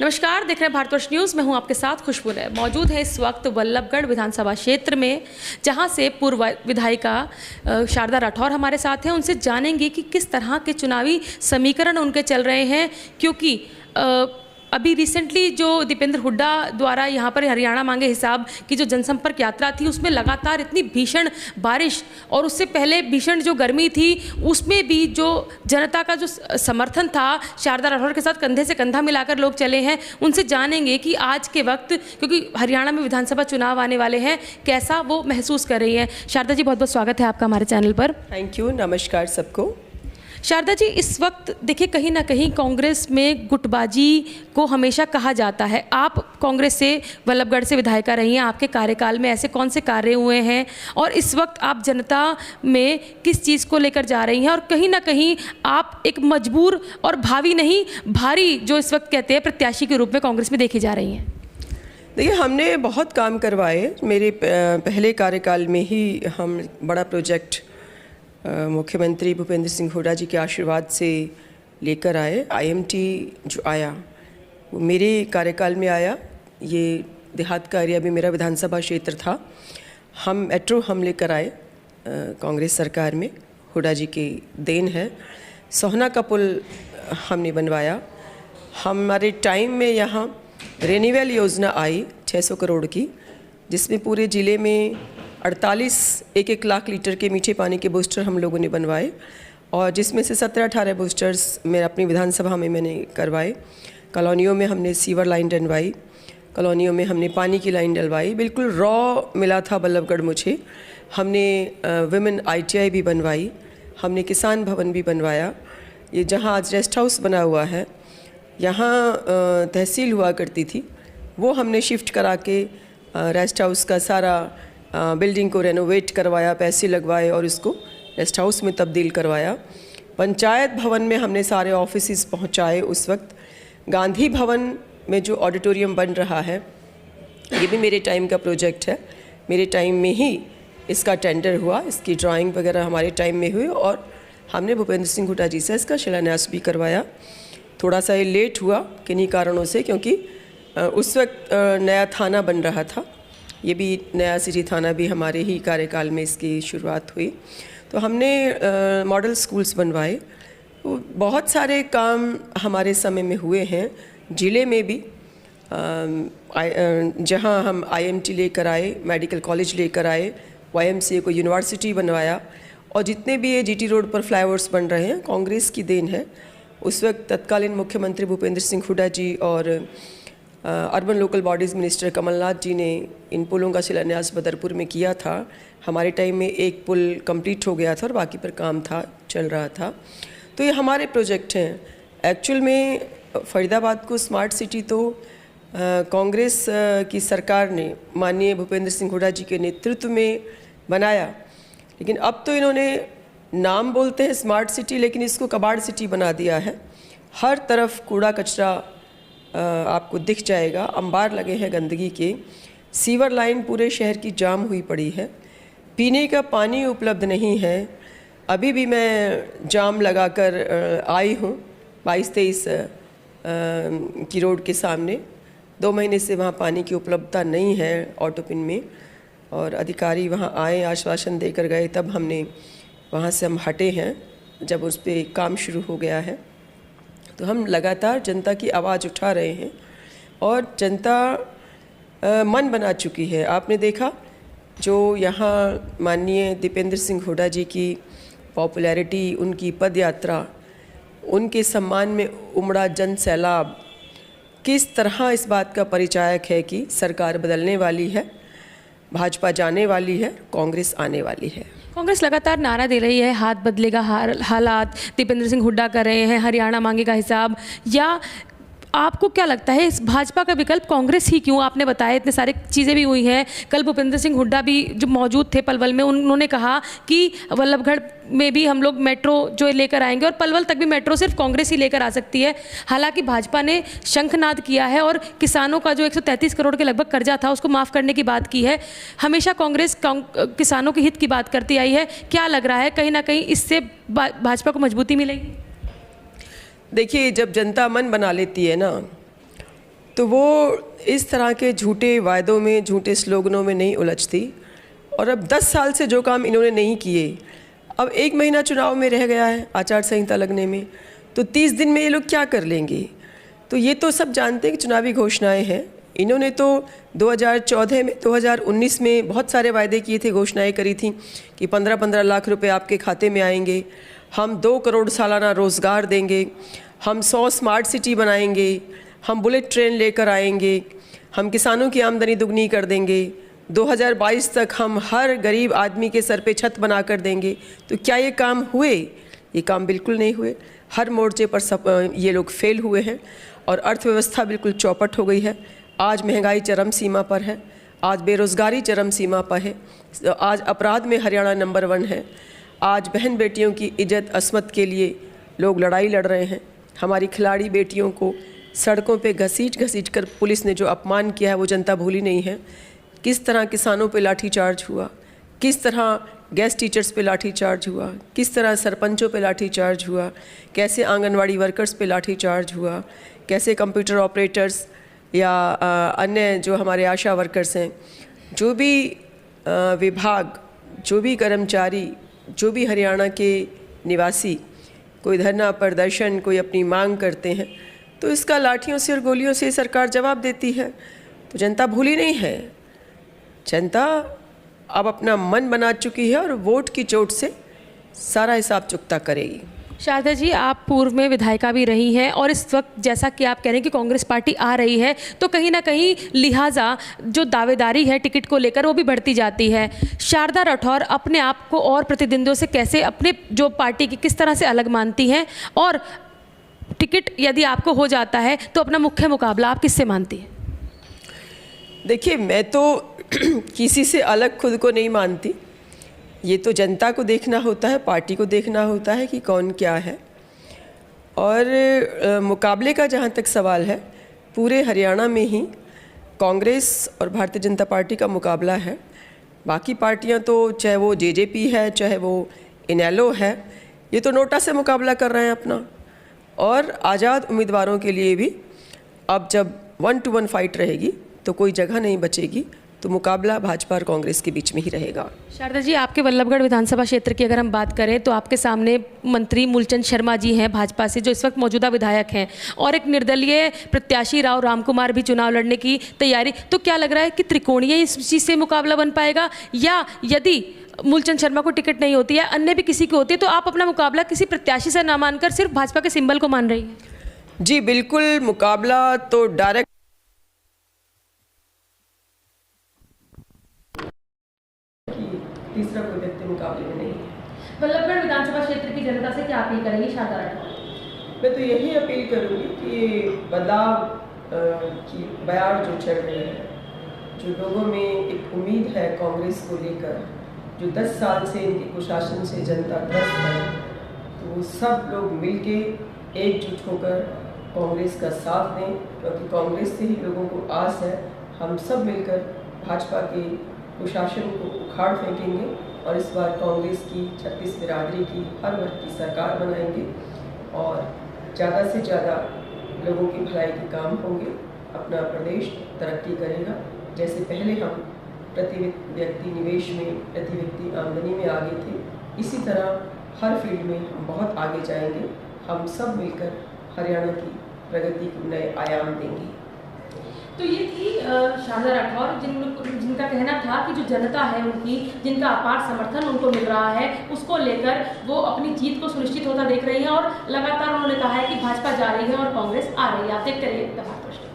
नमस्कार, देख रहे हैं भारतवर्ष न्यूज़। मैं हूं आपके साथ खुशबू है। मौजूद है इस वक्त वल्लभगढ़ विधानसभा क्षेत्र में, जहां से पूर्व विधायिका शारदा राठौर हमारे साथ हैं। उनसे जानेंगे कि किस तरह के चुनावी समीकरण उनके चल रहे हैं, क्योंकि अभी रिसेंटली जो दीपेंद्र हुड्डा द्वारा यहाँ पर हरियाणा मांगे हिसाब की जो जनसंपर्क यात्रा थी, उसमें लगातार इतनी भीषण बारिश और उससे पहले भीषण जो गर्मी थी, उसमें भी जो जनता का जो समर्थन था, शारदा राठौर के साथ कंधे से कंधा मिलाकर लोग चले हैं। उनसे जानेंगे कि आज के वक्त, क्योंकि हरियाणा में विधानसभा चुनाव आने वाले हैं, कैसा वो महसूस कर रही हैं। शारदा जी, बहुत बहुत स्वागत है आपका हमारे चैनल पर। थैंक यू, नमस्कार सबको। शारदा जी, इस वक्त देखिए, कहीं ना कहीं कांग्रेस में गुटबाजी को हमेशा कहा जाता है। आप कांग्रेस से, वल्लभगढ़ से विधायिका रही हैं, आपके कार्यकाल में ऐसे कौन से कार्य हुए हैं और इस वक्त आप जनता में किस चीज़ को लेकर जा रही हैं, और कहीं ना कहीं आप एक मजबूर और भावी नहीं, भारी जो इस वक्त कहते हैं प्रत्याशी के रूप में कांग्रेस में देखी जा रही हैं? देखिए, हमने बहुत काम करवाए। मेरे पहले कार्यकाल में ही हम बड़ा प्रोजेक्ट मुख्यमंत्री भूपेंद्र सिंह हुड्डा जी के आशीर्वाद से लेकर आए। आईएमटी जो आया वो मेरे कार्यकाल में आया। ये देहात का एरिया भी मेरा विधानसभा क्षेत्र था। हम मेट्रो हम लेकर आए कांग्रेस सरकार में, हुड्डा जी की देन है। सोहना का पुल हमने बनवाया। हमारे टाइम में यहाँ रेन्यूअल योजना आई 600 करोड़ की, जिसमें पूरे ज़िले में 48 एक लाख लीटर के मीठे पानी के बूस्टर हम लोगों ने बनवाए, और जिसमें से 17-18 बूस्टर्स मैं अपनी विधानसभा में मैंने करवाए। कॉलोनियों में हमने सीवर लाइन डलवाई, कॉलोनियों में हमने पानी की लाइन डलवाई। बिल्कुल रॉ मिला था वल्लभगढ़ मुझे। हमने विमेन ITI भी बनवाई, हमने किसान भवन भी बनवाया। ये जहाँ आज रेस्ट हाउस बना हुआ है, यहाँ तहसील हुआ करती थी, वो हमने शिफ्ट करा के रेस्ट हाउस का सारा बिल्डिंग को रेनोवेट करवाया, पैसे लगवाए और इसको रेस्ट हाउस में तब्दील करवाया। पंचायत भवन में हमने सारे ऑफिसेस पहुंचाए। उस वक्त गांधी भवन में जो ऑडिटोरियम बन रहा है, ये भी मेरे टाइम का प्रोजेक्ट है। मेरे टाइम में ही इसका टेंडर हुआ, इसकी ड्राइंग वगैरह हमारे टाइम में हुई, और हमने भूपेंद्र सिंह हुड्डा जी से इसका शिलान्यास भी करवाया। थोड़ा सा ये लेट हुआ किन्हीं कारणों से, क्योंकि उस वक्त नया थाना बन रहा था। ये भी नया सिटी थाना भी हमारे ही कार्यकाल में इसकी शुरुआत हुई। तो हमने मॉडल स्कूल्स बनवाए। तो बहुत सारे काम हमारे समय में हुए हैं। ज़िले में भी जहां हम IMT लेकर आए, मेडिकल कॉलेज लेकर आए, YMCA को यूनिवर्सिटी बनवाया, और जितने भी ये GT रोड पर फ्लाईओवर्स बन रहे हैं, कांग्रेस की देन है। उस वक्त तत्कालीन मुख्यमंत्री भूपेंद्र सिंह हुड्डा जी और urban local bodies minister Kamal Nath ji ने इन पुलों का शिलान्यास बदरपुर में किया था। हमारे टाइम में एक पुल कंप्लीट हो गया था और बाकी पर काम था, चल रहा था। तो ये हमारे प्रोजेक्ट हैं। एक्चुअल में फरीदाबाद को स्मार्ट सिटी तो कांग्रेस की सरकार ने माननीय भूपेंद्र सिंह हुड्डा जी के नेतृत्व में बनाया, लेकिन अब तो इन्होंने नाम बोलते हैं स्मार्ट सिटी, लेकिन इसको कबाड़ सिटी बना दिया है। हर तरफ कूड़ा कचरा आपको दिख जाएगा, अंबार लगे हैं गंदगी के। सीवर लाइन पूरे शहर की जाम हुई पड़ी है, पीने का पानी उपलब्ध नहीं है। अभी भी मैं जाम लगाकर आई हूँ 22-23 की रोड के सामने। 2 महीने से वहाँ पानी की उपलब्धता नहीं है ऑटोपिन में, और अधिकारी वहाँ आए, आश्वासन देकर गए, तब हमने वहाँ से हम हटे हैं जब उस पर काम शुरू हो गया है। तो हम लगातार जनता की आवाज़ उठा रहे हैं, और जनता मन बना चुकी है। आपने देखा जो यहाँ माननीय दीपेंद्र सिंह हुड्डा जी की पॉपुलैरिटी, उनकी पदयात्रा, उनके सम्मान में उमड़ा जन सैलाब किस तरह इस बात का परिचायक है कि सरकार बदलने वाली है, भाजपा जाने वाली है, कांग्रेस आने वाली है। कांग्रेस लगातार नारा दे रही है, हाथ बदलेगा हालात, दीपेंद्र सिंह हुड्डा कर रहे हैं, हरियाणा मांगेगा हिसाब। या आपको क्या लगता है, इस भाजपा का विकल्प कांग्रेस ही क्यों? आपने बताया इतने सारी चीज़ें भी हुई हैं। कल भूपेंद्र सिंह हुड्डा भी जो मौजूद थे पलवल में, उन्होंने कहा कि वल्लभगढ़ में भी हम लोग मेट्रो जो लेकर आएंगे, और पलवल तक भी मेट्रो सिर्फ कांग्रेस ही लेकर आ सकती है। हालांकि भाजपा ने शंखनाद किया है और किसानों का जो 133 करोड़ के लगभग कर्जा था उसको माफ़ करने की बात की है। हमेशा कांग्रेस किसानों के हित की बात करती आई है। क्या लग रहा है, कहीं ना कहीं इससे भाजपा को मजबूती मिलेगी? देखिए, जब जनता मन बना लेती है ना, तो वो इस तरह के झूठे वायदों में, झूठे स्लोगनों में नहीं उलझती। और अब 10 साल से जो काम इन्होंने नहीं किए, अब 1 महीना चुनाव में रह गया है आचार संहिता लगने में, तो 30 दिन में ये लोग क्या कर लेंगे। तो ये तो सब जानते हैं कि चुनावी घोषणाएं हैं। इन्होंने तो 2014 में, 2019 में बहुत सारे वायदे किए थे, घोषणाएं करी थी कि 15-15 लाख रुपए आपके खाते में आएंगे, हम 2 करोड़ सालाना रोज़गार देंगे, हम 100 स्मार्ट सिटी बनाएंगे, हम बुलेट ट्रेन लेकर आएंगे, हम किसानों की आमदनी दुगनी कर देंगे, 2022 तक हम हर गरीब आदमी के सर पे छत बना कर देंगे। तो क्या ये काम हुए? ये काम बिल्कुल नहीं हुए। हर मोर्चे पर सब ये लोग फेल हुए हैं और अर्थव्यवस्था बिल्कुल चौपट हो गई है। आज महंगाई चरम सीमा पर है, आज बेरोज़गारी चरम सीमा पर है, आज अपराध में हरियाणा नंबर 1 है, आज बहन बेटियों की इज्जत असमत के लिए लोग लड़ाई लड़ रहे हैं। हमारी खिलाड़ी बेटियों को सड़कों पे घसीट कर पुलिस ने जो अपमान किया है वो जनता भूली नहीं है। किस तरह किसानों पे लाठीचार्ज हुआ, किस तरह गेस्ट टीचर्स पे लाठीचार्ज हुआ, किस तरह सरपंचों पे लाठीचार्ज हुआ, कैसे आंगनवाड़ी वर्कर्स पे लाठीचार्ज हुआ, कैसे कंप्यूटर ऑपरेटर्स या अन्य जो हमारे आशा वर्कर्स हैं, जो भी विभाग, जो भी कर्मचारी, जो भी हरियाणा के निवासी कोई धरना प्रदर्शन, कोई अपनी मांग करते हैं, तो इसका लाठियों से और गोलियों से सरकार जवाब देती है। तो जनता भूली नहीं है, जनता अब अपना मन बना चुकी है और वोट की चोट से सारा हिसाब चुकता करेगी। शारदा जी, आप पूर्व में विधायिका भी रही हैं और इस वक्त जैसा कि आप कह रहे हैं कि कांग्रेस पार्टी आ रही है, तो कहीं ना कहीं लिहाजा जो दावेदारी है टिकट को लेकर वो भी बढ़ती जाती है। शारदा राठौर अपने आप को और प्रतिद्वंदियों से कैसे, अपने जो पार्टी की किस तरह से अलग मानती हैं, और टिकट यदि आपको हो जाता है तो अपना मुख्य मुकाबला आप किससे मानती हैं? देखिए, मैं तो किसी से अलग खुद को नहीं मानती। ये तो जनता को देखना होता है, पार्टी को देखना होता है कि कौन क्या है। और मुकाबले का जहाँ तक सवाल है, पूरे हरियाणा में ही कांग्रेस और भारतीय जनता पार्टी का मुकाबला है। बाकी पार्टियां तो, चाहे वो जेजेपी है, चाहे वो इनेलो है, ये तो नोटा से मुकाबला कर रहे हैं अपना। और आज़ाद उम्मीदवारों के लिए भी अब जब 1 to 1 फाइट रहेगी तो कोई जगह नहीं बचेगी, तो मुकाबला भाजपा और कांग्रेस के बीच में ही रहेगा। शारदा जी, आपके वल्लभगढ़ विधानसभा क्षेत्र की अगर हम बात करें तो आपके सामने मंत्री मूलचंद शर्मा जी हैं भाजपा से, जो इस वक्त मौजूदा विधायक हैं, और एक निर्दलीय प्रत्याशी राव रामकुमार भी चुनाव लड़ने की तैयारी। तो क्या लग रहा है कि त्रिकोणीय इस चीज़ से मुकाबला बन पाएगा, या यदि मूलचंद शर्मा को टिकट नहीं होती है, अन्य भी किसी को होती है, तो आप अपना मुकाबला किसी प्रत्याशी से ना मानकर सिर्फ भाजपा के सिंबल को मान रही हैं? जी बिल्कुल, मुकाबला तो डायरेक्ट तीसरा कोई व्यक्ति मुकाबले में नहीं है। वल्लभगढ़ विधानसभा क्षेत्र की जनता से क्या अपील करेंगी शारदा राठौर? मैं तो यही अपील करूंगी कि बदलाव की बयार जो चल रही है, जो लोगों में एक उम्मीद है कांग्रेस को लेकर, जो 10 साल से इनके कुशासन से जनता ग्रस्त है, तो वो सब लोग मिलके एकजुट होकर कांग्रेस का साथ दें, क्योंकि कांग्रेस से ही लोगों को आस है। हम सब मिलकर भाजपा के कुशासन को उखाड़ फेंकेंगे और इस बार कांग्रेस की 36 बिरादरी की हर वर्ग की सरकार बनाएंगे और ज़्यादा से ज़्यादा लोगों की भलाई के काम होंगे। अपना प्रदेश तरक्की करेगा। जैसे पहले हम प्रति व्यक्ति निवेश में, प्रति व्यक्ति आमदनी में आगे थे, इसी तरह हर फील्ड में हम बहुत आगे जाएंगे। हम सब मिलकर हरियाणा की प्रगति को नए आयाम देंगे। तो ये थी शारदा राठौर, जिनका कहना था कि जो जनता है उनकी, जिनका अपार समर्थन उनको मिल रहा है, उसको लेकर वो अपनी जीत को सुनिश्चित होता देख रही हैं, और लगातार उन्होंने कहा है कि भाजपा जा रही है और कांग्रेस आ रही है। आप देखते रहिए द भारत दर्शन।